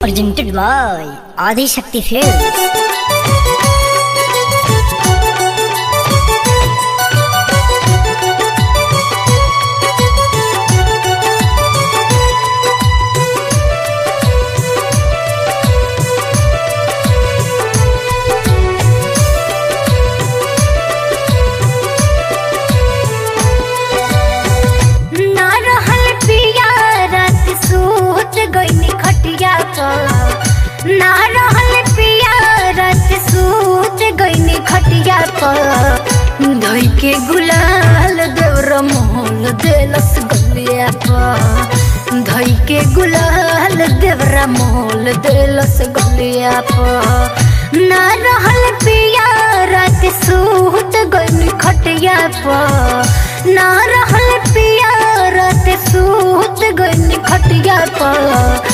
Presented by Adi Shakti Films. ना रहल पिया रात सूत गईनी खटिया पर धोई के गुलाल देवर मोहल देलस गलिया पर धोई के गुलाल देवर मोहल देलस गलिया पर ना रहल पिया रात सूत गईनी खटिया पर ना रहल पिया रात सूत गईनी खटिया पर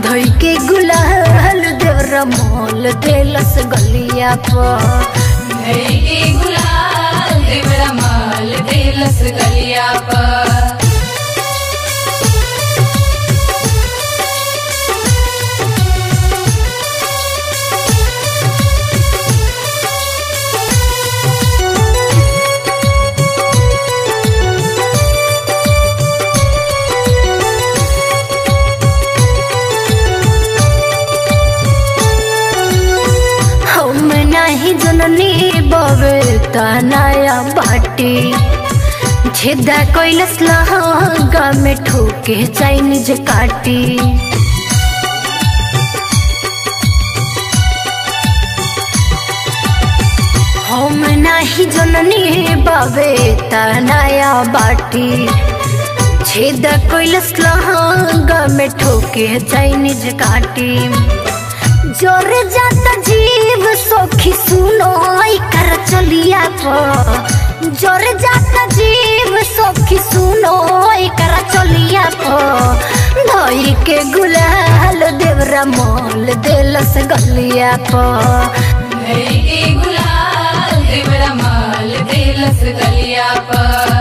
धोई के गुलाल देवरा मोल देलस गलिया पर धोई के गुलाल देवरा मोल देलस गलिया पर। जननी बवे तनाया बाटी छेदा कैलस लहंगा में ठोके चाइनीज काटी हम नाही जननी बवे तनाया बाटी छेदा कैलस लहंगा में ठोके चाइनीज काटी जोर जाता जीव सोखी सुनो कर चलिया पर जोर जाता जीव सोखी सुनो कर चलिया पर धोई के गुलाल देवरा मोल देलस गलिया पर धोई के गुलाल देवरा मोल देलस गलिया पर।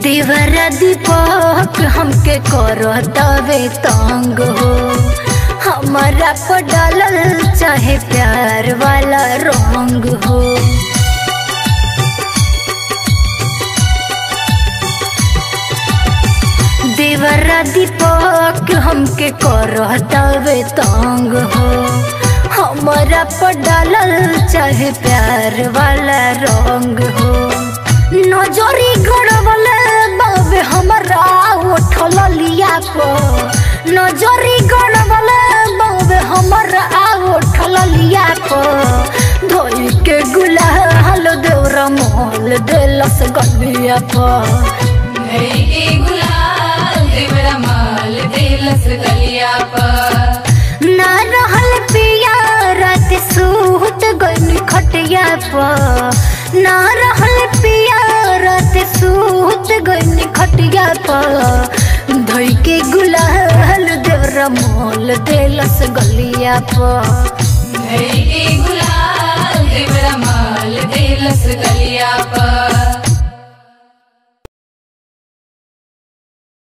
देवरा दीपक हमके करतावे तंग हो हमारा पडालल चाहे प्यार वाला रंग हो देवरा दीपक हमके करतावे तंग हो हमारा पडालल चाहे प्यार वाला रंग हो नजरी गड़बले बाबे हमारा उठल लिया पर नजरी गड़बले बाबे हमारा उठल लिया पर धोई के गुलाल देवरा मोल देलस गलिया पर धोई के गुलाल देवरा मोल देलस गलिया पर ना रहल पिया रात सूत गईनी खटिया पर ना रहल पिया रात सूत गईनी खटिया पर धोई के गुलाल देवरा मोल देलस गलिया पर धोई के गुलाल देवरा मोल देलस गलिया पर।